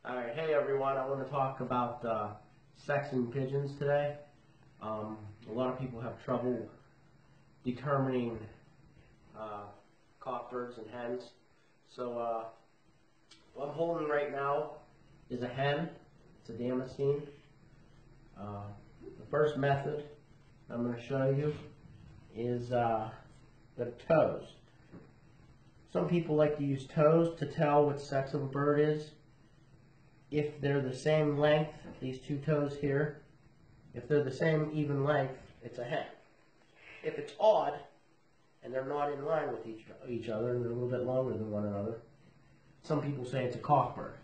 Alright, hey everyone, I want to talk about sexing pigeons today. A lot of people have trouble determining cockbirds and hens. So what I'm holding right now is a hen. It's a Damascene. The first method I'm going to show you is the toes. Some people like to use toes to tell what sex of a bird is. If they're the same length, these two toes here, if they're the same even length, it's a hen. If it's odd, and they're not in line with each other, and they're a little bit longer than one another, some people say it's a cockbird.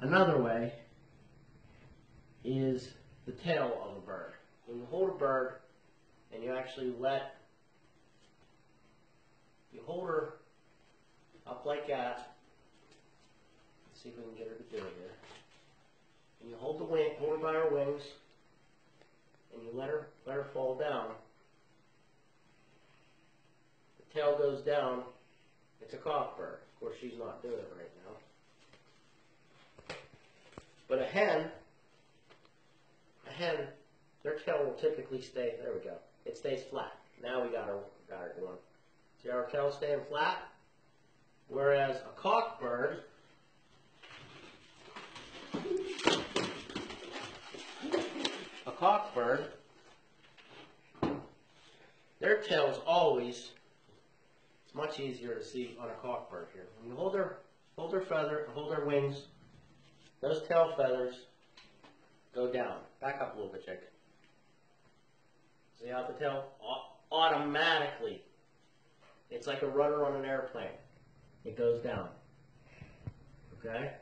Another way is the tail of a bird. When you hold a bird, and you actually you hold her up like that. Let's see if we can get her to do it here. And you hold her by her wings, and you let her fall down. The tail goes down. It's a cockbird. Of course, she's not doing it right now. But a hen, their tail will typically stay. There we go. It stays flat. Now we got her going. See our tail staying flat? Whereas a cockbird, their tail's always, it's much easier to see on a cockbird here. When you hold their wings, those tail feathers go down. Back up a little bit, Jake. See how the tail automatically, it's like a rudder on an airplane. It goes down. Okay?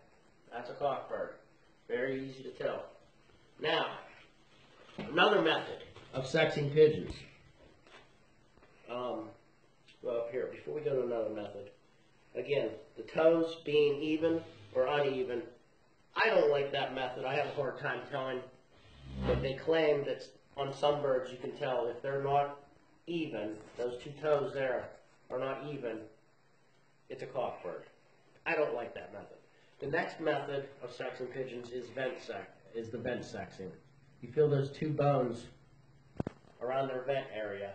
That's a cockbird. Very easy to tell. Now, another method of sexing pigeons. Well, here, before we go to another method, again, the toes being even or uneven, I don't like that method. I have a hard time telling, but they claim that on some birds you can tell if they're not even, those two toes there are not even, it's a cockbird. I don't like that method. The next method of sexing pigeons is the vent sexing. You feel those two bones around their vent area.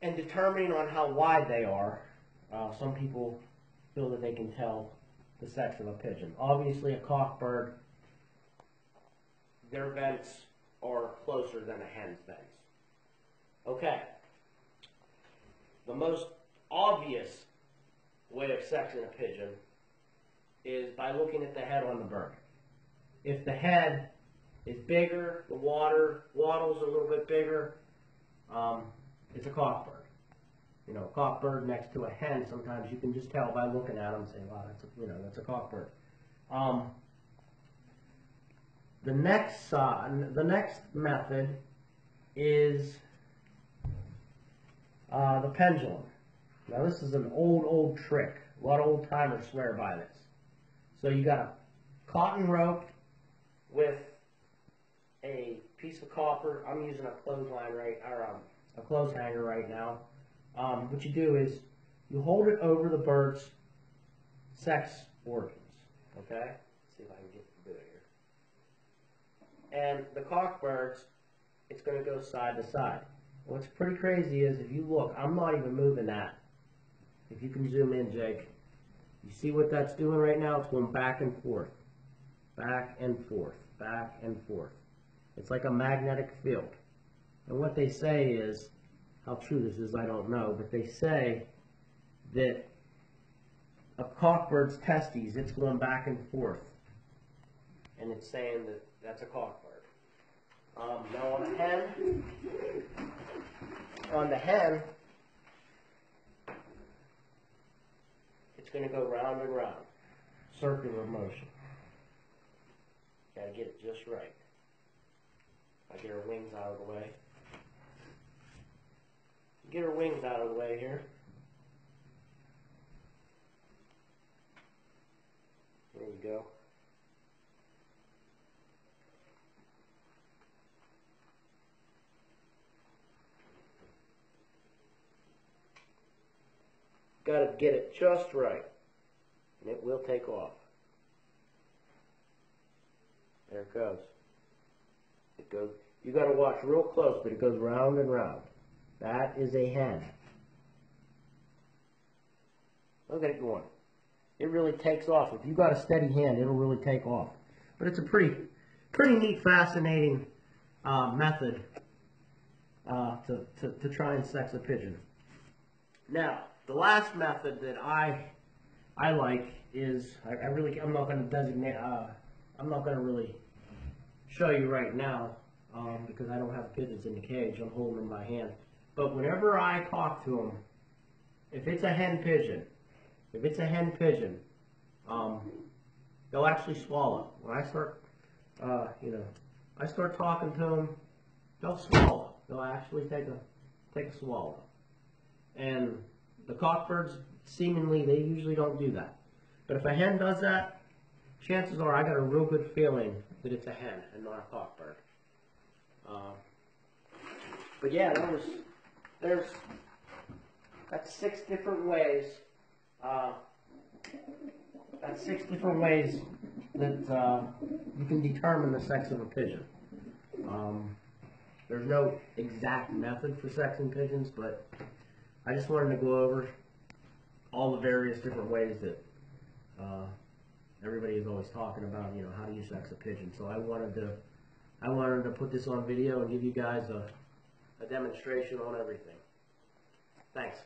And determining on how wide they are, some people feel that they can tell the sex of a pigeon. Obviously, a cockbird, their vents are closer than a hen's vents. Okay. The most obvious way of sexing a pigeon is by looking at the head on the bird. If the head is bigger, the waddle's a little bit bigger, it's a cockbird. You know, a cockbird next to a hen, sometimes you can just tell by looking at them and say, wow, that's a cockbird. The next method is the pendulum. Now this is an old trick. A lot of old timers swear by this. So you got a cotton rope with a piece of copper. I'm using a clothesline a clothes hanger right now. What you do is you hold it over the bird's sex organs. Okay? Let's see if I can get to do it here. And the cockbirds, it's going to go side to side. What's pretty crazy is if you look, I'm not even moving that. If you can zoom in, Jake, you see what that's doing right now? It's going back and forth, back and forth, back and forth. It's like a magnetic field. And what they say is, how true this is, I don't know, but they say that a cockbird's testes, it's going back and forth. And it's saying that that's a cockbird. Now on the hen, it's going to go round and round, circular motion. Got to get it just right. I get her wings out of the way. Get her wings out of the way here. There you go. Got to get it just right. and it will take off. There it goes. It goes. You got to watch real close, but it goes round and round. That is a hen. Look at it going. It really takes off. If you got a steady hand, it'll really take off. But it's a pretty neat, fascinating method to try and sex a pigeon. Now, the last method that I like is I'm not going to designate. I'm not going to really show you right now because I don't have pigeons in the cage. I'm holding them in my hand. But whenever I talk to them, if it's a hen pigeon, they'll actually swallow. When I start, I start talking to them, they'll swallow. They'll actually take a swallow. And the cockbirds, seemingly, they usually don't do that. But if a hen does that, chances are I got a real good feeling that it's a hen and not a cockbird. But yeah, that's 6 different ways. That's 6 different ways that you can determine the sex of a pigeon. There's no exact method for sexing pigeons, but I just wanted to go over all the various different ways that everybody is always talking about. You know, how do you sex a pigeon? So I wanted to put this on video and give you guys a demonstration on everything. Thanks.